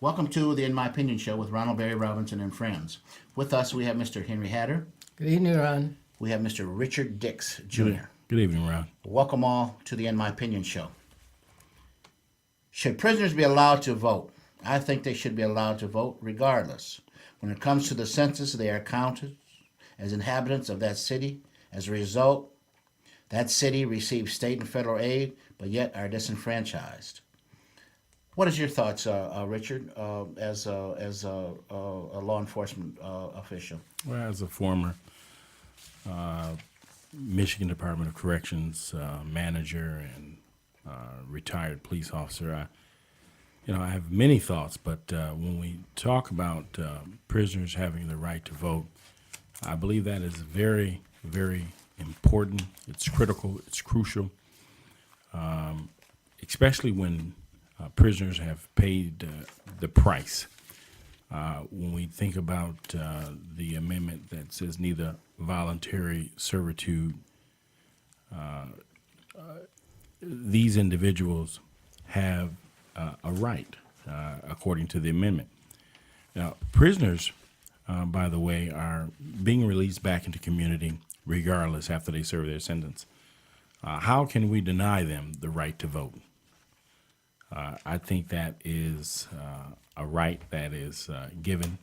Welcome to the In My Opinion show with Ronald Barry Robinson and friends. With us, we have Mr. Henry Hatter. Good evening, Ron. We have Mr. Richard Dix Good, Jr. good evening, Ron. Welcome all to the In My Opinion show. Should prisoners be allowed to vote? I think they should be allowed to vote regardless. When it comes to the census, they are counted as inhabitants of that city. As a result, that city receives state and federal aid, but yet are disenfranchised. What is your thoughts, Richard, as a law enforcement official? Well, as a former Michigan Department of Corrections manager and retired police officer, I have many thoughts. But when we talk about prisoners having the right to vote, I believe that is very, very important. It's critical. It's crucial, especially when prisoners have paid the price. When we think about the amendment that says neither voluntary servitude, these individuals have a right, according to the amendment. Now, prisoners, by the way, are being released back into community regardless after they serve their sentence. How can we deny them the right to vote? I think that is a right that is given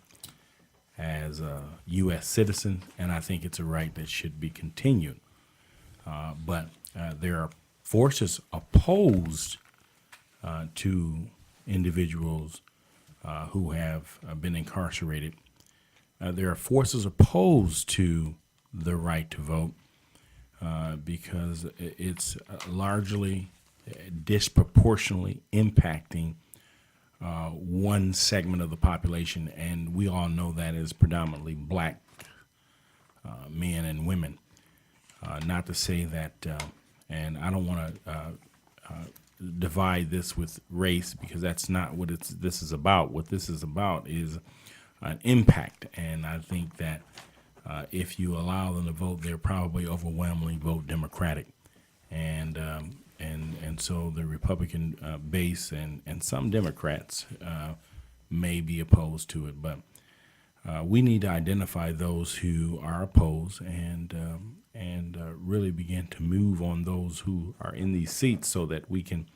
as a U.S. citizen, and I think it's a right that should be continued. But there are forces opposed to individuals who have been incarcerated. There are forces opposed to the right to vote because it's largely disproportionately impacting one segment of the population, and we all know that is predominantly black men and women. Not to say that, and I don't want to divide this with race because that's not what this is about. What this is about is an impact, and I think that if you allow them to vote, they'll probably overwhelmingly vote Democratic, and so the Republican base and some Democrats may be opposed to it, but we need to identify those who are opposed and really begin to move on those who are in these seats so that we can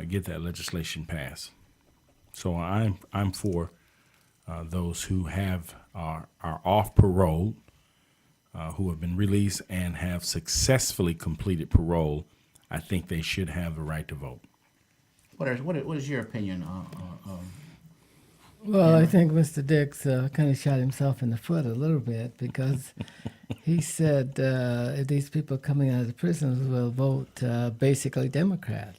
get that legislation passed. So I'm for those who are off parole, who have been released and have successfully completed parole. I think they should have the right to vote. What is your opinion? Well, I think Mr. Dix kind of shot himself in the foot a little bit because he said if these people coming out of the prisons will vote basically Democrat.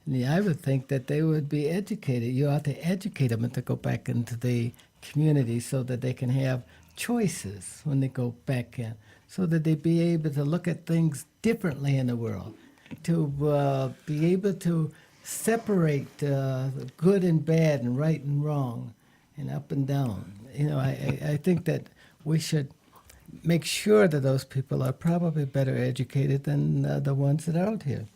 And I would think that they would be educated. You ought to educate them to go back into the community so that they can have choices when they go back in, so that they be able to look at things differently in the world, to be able to separate good and bad and right and wrong and up and down. I think that we should make sure that those people are probably better educated than the ones that are out here.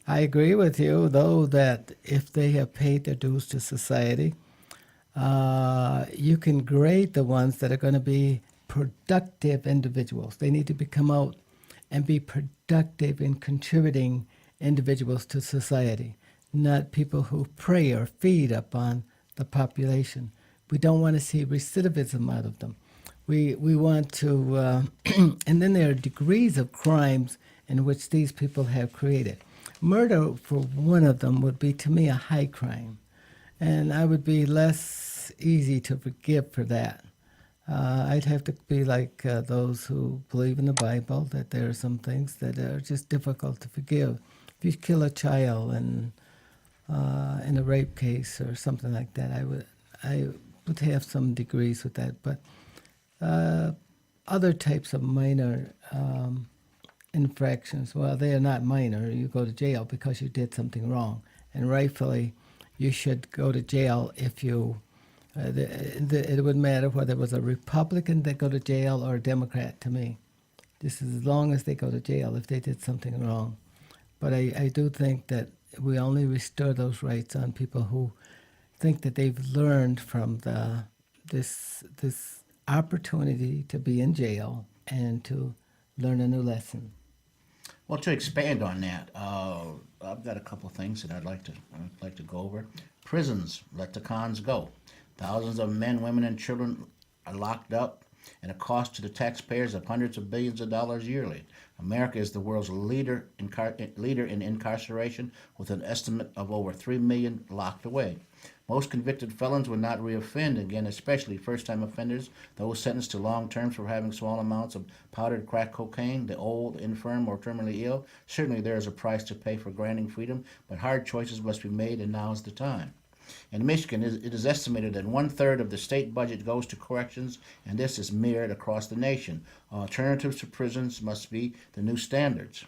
I agree with you, though, that if they have paid their dues to society, you can grade the ones that are going to be productive individuals. They need to come out and be productive in contributing individuals to society, not people who prey or feed upon the population. We don't want to see recidivism out of them. We want to, and then there are degrees of crimes in which these people have created. Murder, for one of them, would be to me a high crime, and I would be less easy to forgive for that. I'd have to be like those who believe in the Bible, that there are some things that are just difficult to forgive. If you kill a child in a rape case or something like that, I would have some degrees with that. But other types of minor infractions, well, they are not minor. You go to jail because you did something wrong, and rightfully, you should go to jail if you. It wouldn't matter whether it was a Republican that go to jail or a Democrat to me. Just as long as they go to jail if they did something wrong. But I do think that we only restore those rights on people who think that they've learned from this opportunity to be in jail and to learn a new lesson. Well, to expand on that, I've got a couple of things that I'd like to go over. Prisons, let the cons go. Thousands of men, women, and children are locked up, and a cost to the taxpayers of hundreds of billions of dollars yearly. America is the world's leader in incarceration, with an estimate of over 3 million locked away. Most convicted felons would not reoffend again, especially first-time offenders, those sentenced to long terms for having small amounts of powdered crack cocaine, the old, infirm, or terminally ill. Certainly there is a price to pay for granting freedom, but hard choices must be made, and now is the time. In Michigan, it is estimated that 1/3 of the state budget goes to corrections, and this is mirrored across the nation. Alternatives to prisons must be the new standards.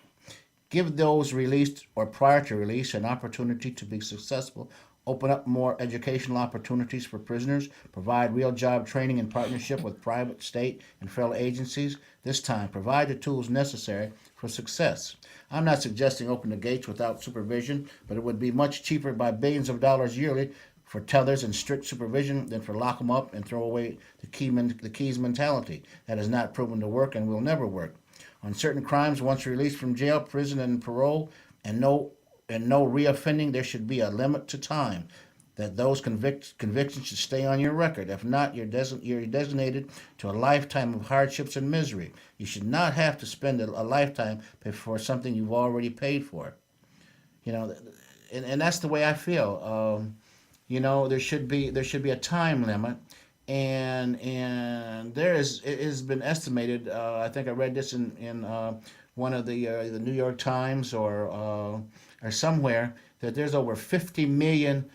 Give those released or prior to release an opportunity to be successful. Open up more educational opportunities for prisoners. Provide real job training in partnership with private, state, and federal agencies. This time, provide the tools necessary for success. I'm not suggesting open the gates without supervision, but it would be much cheaper by billions of dollars yearly for tethers and strict supervision than for lock them up and throw away the keys mentality. That has not proven to work and will never work. On certain crimes, once released from jail, prison, and parole, and no reoffending, there should be a limit to time that those convictions should stay on your record. If not, you're designated to a lifetime of hardships and misery. You should not have to spend a lifetime for something you've already paid for. You know, and that's the way I feel. There should be a time limit, and it has been estimated. I think I read this in one of the New York Times or somewhere, that there's over 50 million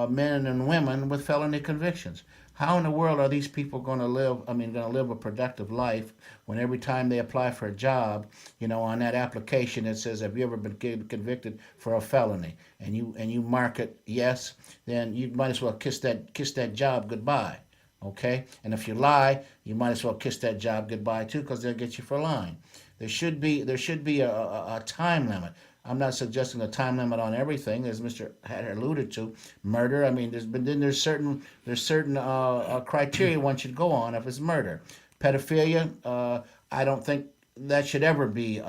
men and women with felony convictions. How in the world are these people going to live? Going to live a productive life when every time they apply for a job, on that application it says, "Have you ever been convicted for a felony?" And you mark it yes, then you might as well kiss that job goodbye. Okay, and if you lie, you might as well kiss that job goodbye too, because they'll get you for lying. There should be a time limit. I'm not suggesting a time limit on everything, as Mr. Hatter alluded to. Murder. There's certain criteria one should go on if it's murder. Pedophilia. I don't think that should ever be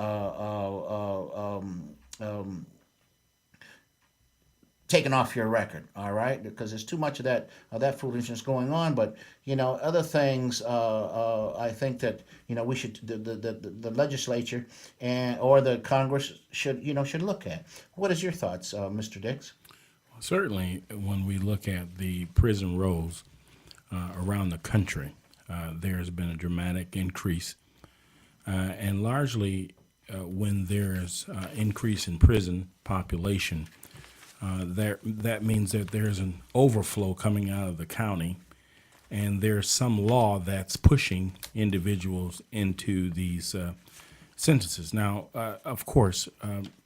taken off your record, all right? Because there's too much of that foolishness going on. But other things, I think that we should the legislature or the Congress should look at. What is your thoughts, Mr. Dix? Certainly, when we look at the prison rolls around the country, there's been a dramatic increase, and largely when there's increase in prison population, that means that there's an overflow coming out of the county, and there's some law that's pushing individuals into these sentences. Now, of course,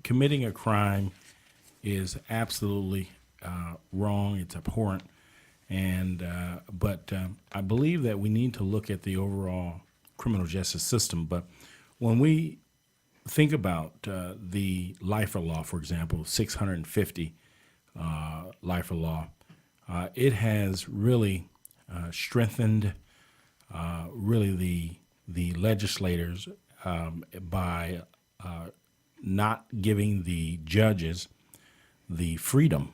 committing a crime is absolutely wrong. It's abhorrent, but I believe that we need to look at the overall criminal justice system. But when we think about the life of law, for example, 650 life of law, it has really strengthened really the legislators by not giving the judges the freedom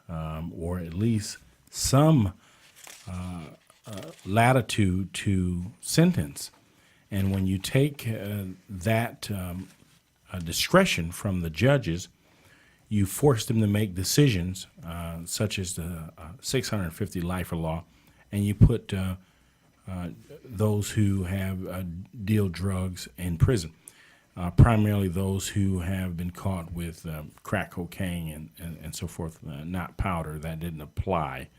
or at least some latitude to sentence. And when you take that discretion from the judges, you force them to make decisions such as the 650 life of law, and you put those who have deal drugs in prison, primarily those who have been caught with crack cocaine and so forth, not powder. That didn't apply.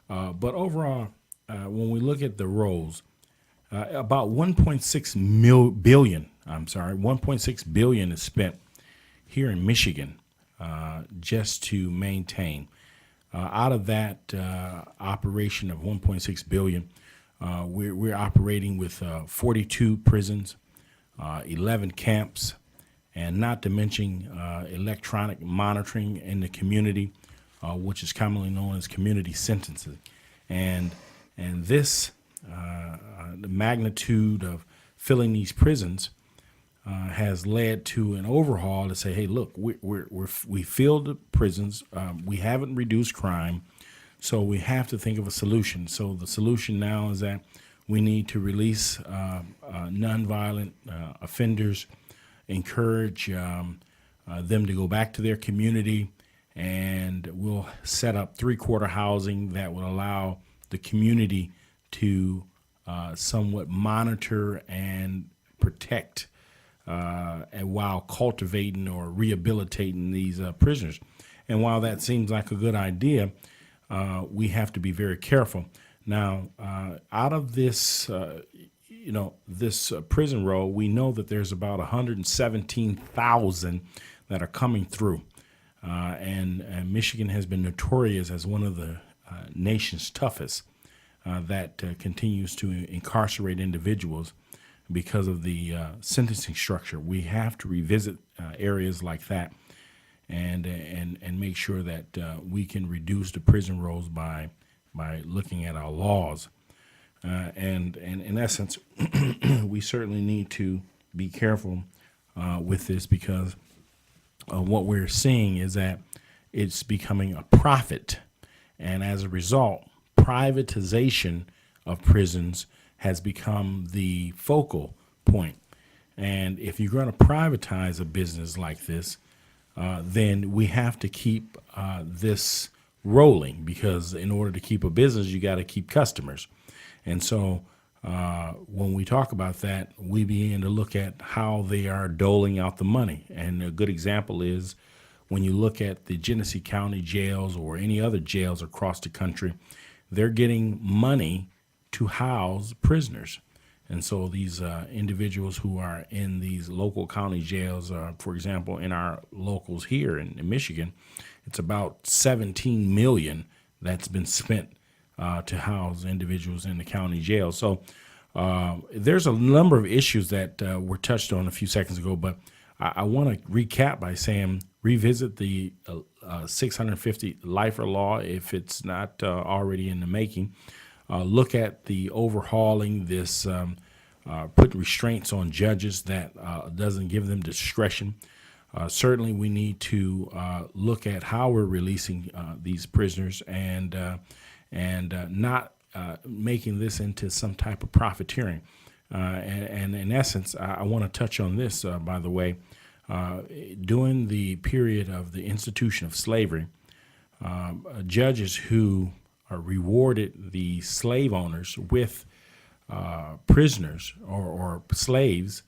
But overall, when we look at the rolls, about 1.6 billion is spent here in Michigan just to maintain. Out of that operation of 1.6 billion, we're operating with 42 prisons, 11 camps, and not to mention electronic monitoring in the community, which is commonly known as community sentences. And this, the magnitude of filling these prisons has led to an overhaul to say, hey, look, we filled the prisons. We haven't reduced crime. So we have to think of a solution. So the solution now is that we need to release nonviolent offenders, encourage them to go back to their community, and we'll set up three-quarter housing that will allow the community to somewhat monitor and protect and while cultivating or rehabilitating these prisoners. And while that seems like a good idea, we have to be very careful. Now, out of this, this prison roll, we know that there's about 117,000 that are coming through. And Michigan has been notorious as one of the nation's toughest that continues to incarcerate individuals because of the sentencing structure. We have to revisit areas like that and make sure that we can reduce the prison rolls by looking at our laws. And in essence, we certainly need to be careful with this because what we're seeing is that it's becoming a profit. And as a result, privatization of prisons has become the focal point. And if you're going to privatize a business like this, then we have to keep this rolling, because in order to keep a business, you got to keep customers. And so when we talk about that, we begin to look at how they are doling out the money. And a good example is when you look at the Genesee County jails or any other jails across the country, they're getting money to house prisoners. And so these individuals who are in these local county jails, for example, in our locals here in Michigan, it's about $17 million that's been spent to house individuals in the county jail. So there's a number of issues that were touched on a few seconds ago, but I want to recap by saying revisit the 650 lifer law if it's not already in the making. Look at the overhauling this, put restraints on judges that doesn't give them discretion. Certainly we need to look at how we're releasing these prisoners and not making this into some type of profiteering. And in essence, I want to touch on this, by the way. During the period of the institution of slavery, judges who rewarded the slave owners with prisoners or slaves,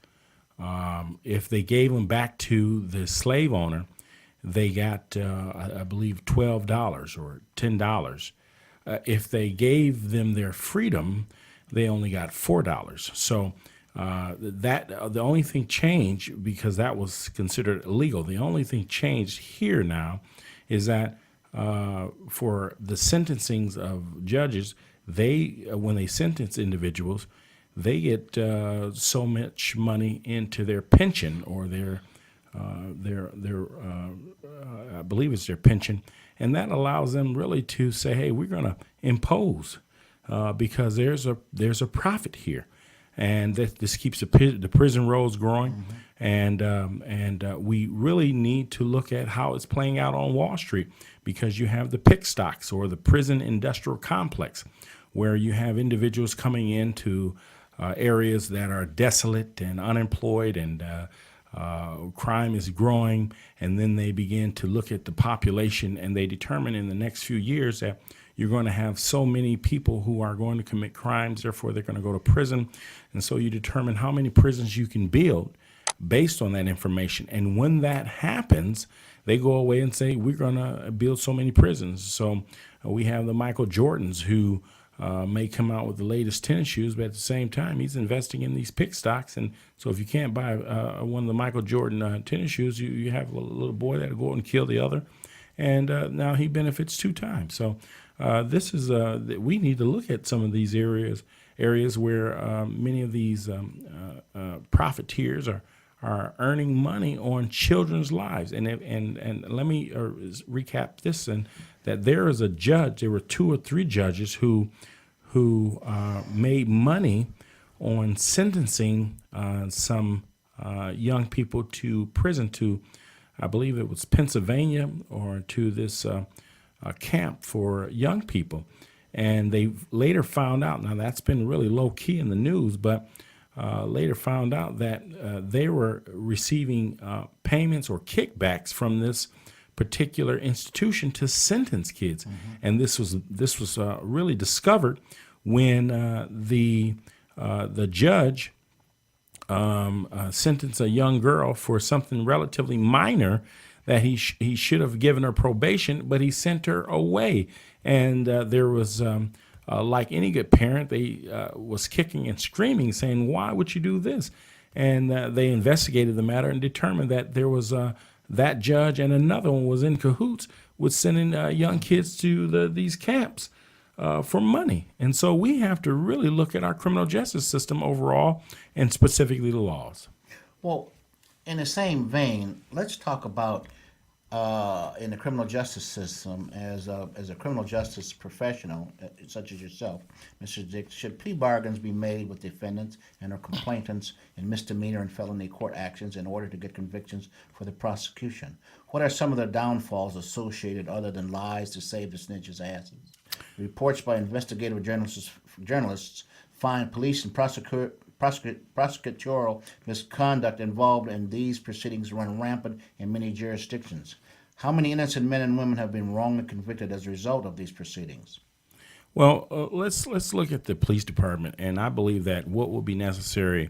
if they gave them back to the slave owner, they got, I believe, $12 or $10. If they gave them their freedom, they only got $4. So that the only thing changed, because that was considered illegal. The only thing changed here now is that for the sentencings of judges, they when they sentence individuals, they get so much money into their pension or their I believe it's their pension, and that allows them really to say, hey, we're going to impose because there's a profit here, and this keeps the prison rolls growing, and we really need to look at how it's playing out on Wall Street, because you have the pick stocks or the prison industrial complex, where you have individuals coming into areas that are desolate and unemployed, and crime is growing, and then they begin to look at the population, and they determine in the next few years that you're going to have so many people who are going to commit crimes, therefore they're going to go to prison. And so you determine how many prisons you can build based on that information. And when that happens, they go away and say, we're going to build so many prisons. So we have the Michael Jordans who may come out with the latest tennis shoes, but at the same time, he's investing in these pick stocks. And so if you can't buy one of the Michael Jordan tennis shoes, you have a little boy that'll go and kill the other. And now he benefits two times. So this is we need to look at some of these areas where many of these profiteers are are earning money on children's lives. And let me recap this, and that there is a judge. There were 2 or 3 judges who made money on sentencing some young people to prison, to, I believe it was Pennsylvania, or to this camp for young people. And they later found out, now that's been really low key in the news, but later found out that they were receiving payments or kickbacks from this particular institution to sentence kids. Mm-hmm. And this was really discovered when the judge sentenced a young girl for something relatively minor, that he should have given her probation, but he sent her away. And there was, like any good parent, they was kicking and screaming, saying, "Why would you do this?" And they investigated the matter and determined that there was that judge and another one was in cahoots with sending young kids to these camps for money. And so we have to really look at our criminal justice system overall, and specifically the laws. Well, in the same vein, let's talk about in the criminal justice system, as a criminal justice professional such as yourself, Mr. Dick, should plea bargains be made with defendants and or complainants in misdemeanor and felony court actions in order to get convictions for the prosecution? What are some of the downfalls associated, other than lies to save the snitches' asses? Reports by investigative journalists find police and prosecutorial misconduct involved in these proceedings run rampant in many jurisdictions. How many innocent men and women have been wrongly convicted as a result of these proceedings? Well, let's look at the police department, and I believe that what will be necessary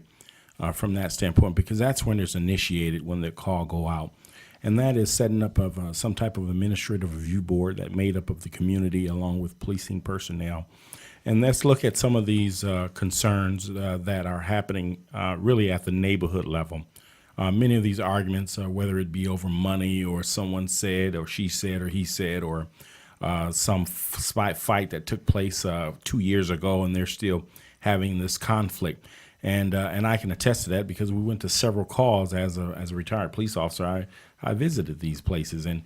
from that standpoint, because that's when it's initiated, when the call go out, and that is setting up of some type of administrative review board that made up of the community along with policing personnel. And let's look at some of these concerns that are happening really at the neighborhood level. Many of these arguments, whether it be over money, or someone said, or she said, or he said, or some fight that took place 2 years ago, and they're still having this conflict. And I can attest to that, because we went to several calls as a retired police officer. I visited these places and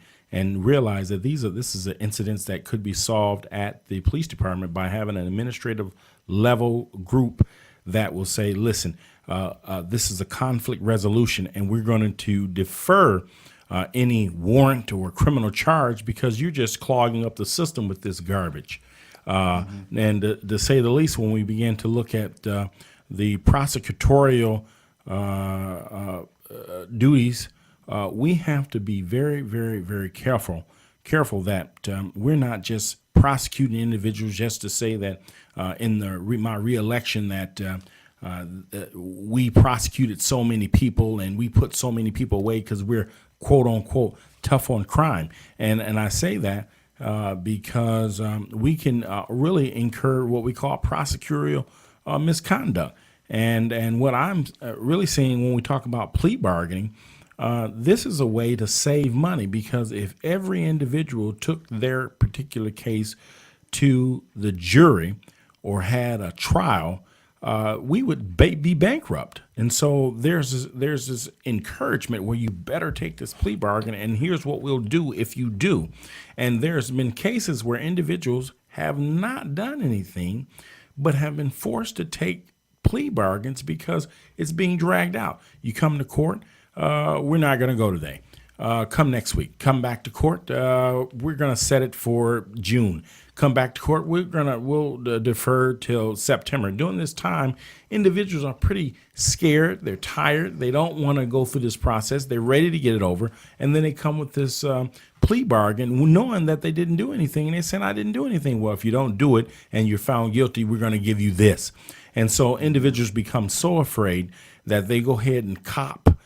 realized that this is an incidents that could be solved at the police department by having an administrative level group that will say, listen, this is a conflict resolution, and we're going to defer any warrant or criminal charge because you're just clogging up the system with this garbage. And to say the least, when we began to look at the prosecutorial duties, we have to be very, very, very careful that we're not just prosecuting individuals just to say that in my reelection that we prosecuted so many people and we put so many people away because we're quote unquote tough on crime. And I say that because we can really incur what we call prosecutorial misconduct. And what I'm really seeing when we talk about plea bargaining, this is a way to save money, because if every individual took their particular case to the jury or had a trial, we would be bankrupt. And so there's this encouragement where you better take this plea bargain, and here's what we'll do if you do. And there's been cases where individuals have not done anything but have been forced to take plea bargains because it's being dragged out. You come to court, we're not going to go today. Come next week. Come back to court. We're going to set it for June. Come back to court. We'll defer till September. During this time, individuals are pretty scared. They're tired. They don't want to go through this process. They're ready to get it over. And then they come with this plea bargain, knowing that they didn't do anything. And they said, I didn't do anything. Well, if you don't do it and you're found guilty, we're going to give you this. And so individuals become so afraid that they go ahead and cop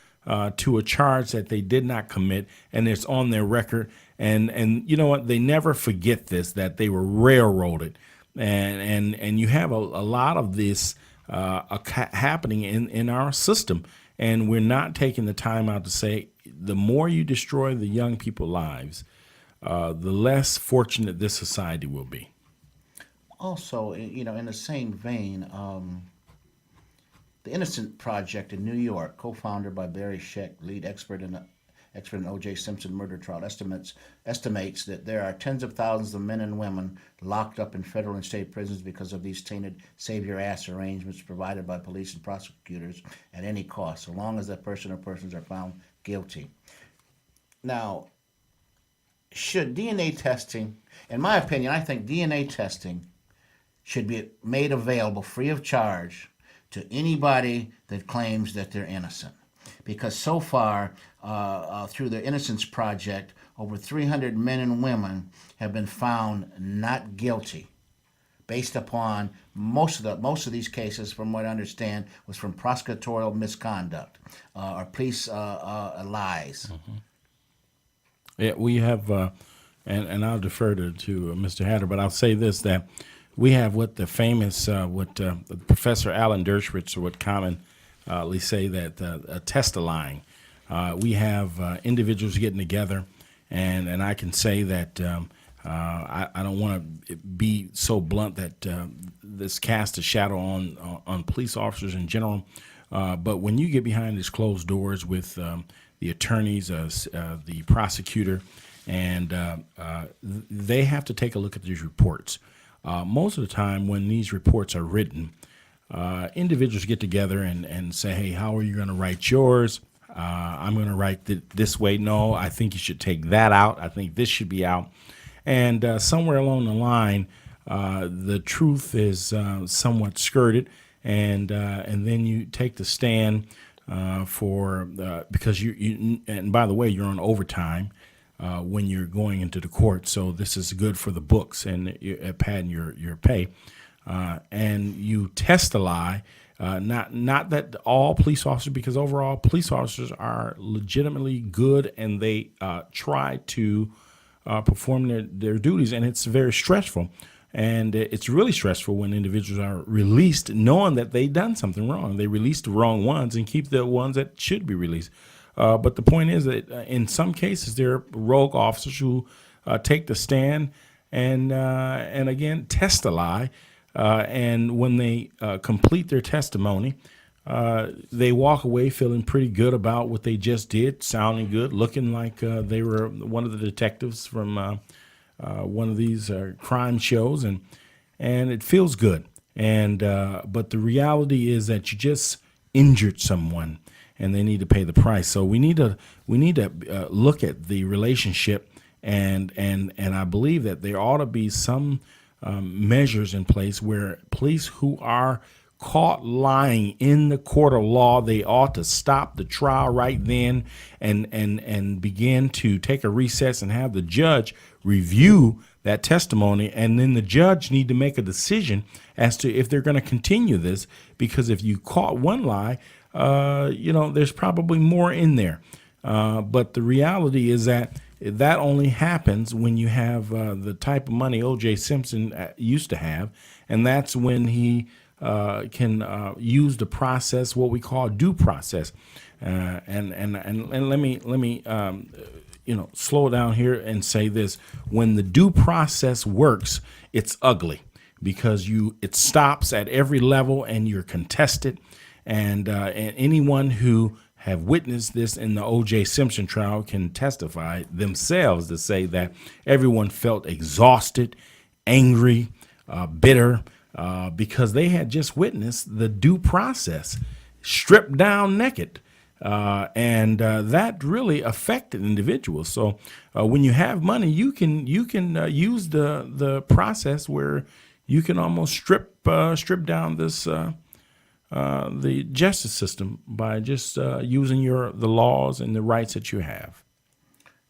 to a charge that they did not commit, and it's on their record. And you know what? They never forget this, that they were railroaded. And you have a lot of this happening in our system, and we're not taking the time out to say, the more you destroy the young people's lives, the less fortunate this society will be. Also, in the same vein, The Innocent Project in New York, co-founded by Barry Scheck, lead expert in O.J. Simpson murder trial, estimates that there are tens of thousands of men and women locked up in federal and state prisons because of these tainted savior-ass arrangements provided by police and prosecutors at any cost, so long as that person or persons are found guilty. Now, should DNA testing, in my opinion, I think DNA testing should be made available free of charge to anybody that claims that they're innocent. Because so far, through the Innocence Project, over 300 men and women have been found not guilty, based upon most of these cases, from what I understand, was from prosecutorial misconduct or police lies. Yeah, we have, and I'll defer to Mr. Hatter, but I'll say this, that we have what the famous, Professor Alan Dershowitz would commonly say, that a test lying. We have individuals getting together, and I can say that I don't want to be so blunt that this casts a shadow on police officers in general, but when you get behind these closed doors with the attorneys, the prosecutor, and they have to take a look at these reports. Most of the time when these reports are written, individuals get together and say, hey, how are you going to write yours? I'm going to write it this way. No, I think you should take that out. I think this should be out. And somewhere along the line, the truth is somewhat skirted, and then you take the stand because you and by the way, you're on overtime when you're going into the court, so this is good for the books and padding your pay, and you test a lie. Not that all police officers, because overall police officers are legitimately good and they try to perform their duties, and it's very stressful. And it's really stressful when individuals are released knowing that they've done something wrong. They release the wrong ones and keep the ones that should be released. But the point is that in some cases, there are rogue officers who take the stand and again, test a lie. And when they complete their testimony, they walk away feeling pretty good about what they just did, sounding good, looking like they were one of the detectives from one of these crime shows, and it feels good. And but the reality is that you just injured someone, and they need to pay the price. So we need to look at the relationship, and I believe that there ought to be some measures in place where police who are caught lying in the court of law, they ought to stop the trial right then and begin to take a recess and have the judge review that testimony, and then the judge need to make a decision as to if they're going to continue this, because if you caught one lie, there's probably more in there. But the reality is that only happens when you have the type of money O.J. Simpson used to have, and that's when he can use the process, what we call due process. And let me slow down here and say this: when the due process works, it's ugly, because it stops at every level and you're contested, and anyone who have witnessed this in the O.J. Simpson trial can testify themselves to say that everyone felt exhausted, angry, bitter, because they had just witnessed the due process stripped down naked. And that really affected individuals. So when you have money, you can use the process where you can almost strip down this the justice system by just using the laws and the rights that you have.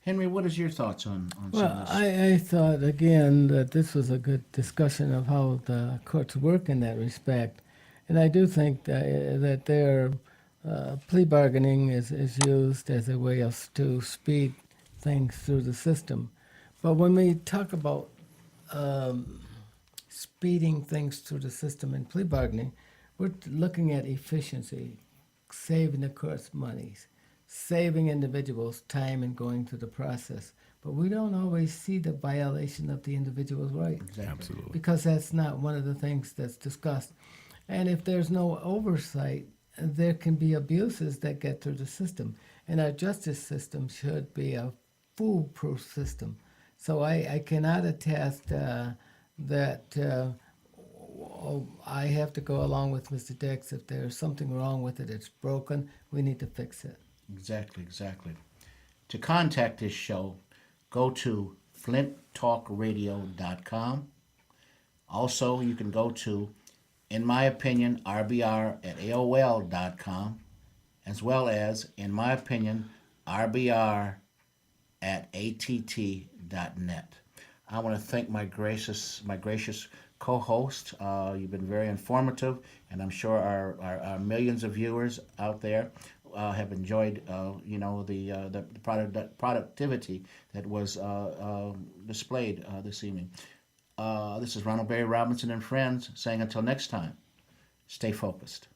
Henry, what is your thoughts on some Well, of this? I thought, again, that this was a good discussion of how the courts work in that respect. And I do think that their plea bargaining is used as a way to speed things through the system. But when we talk about speeding things through the system in plea bargaining, we're looking at efficiency, saving the court's monies, saving individuals time in going through the process. But we don't always see the violation of the individual's rights. Exactly. Absolutely. Because that's not one of the things that's discussed. And if there's no oversight there can be abuses that get through the system. And our justice system should be a foolproof system. So I cannot attest that I have to go along with Mr. Dix. If there's something wrong with it, it's broken, we need to fix it. Exactly. To contact this show, go to flinttalkradio.com. Also, you can go to, in my opinion, rbr at AOL.com, as well as, in my opinion, rbr at att.net. I want to thank my gracious co-host. You've been very informative, and I'm sure our millions of viewers out there have enjoyed, the productivity that was displayed this evening. This is Ronald Barry Robinson and friends saying until next time, stay focused.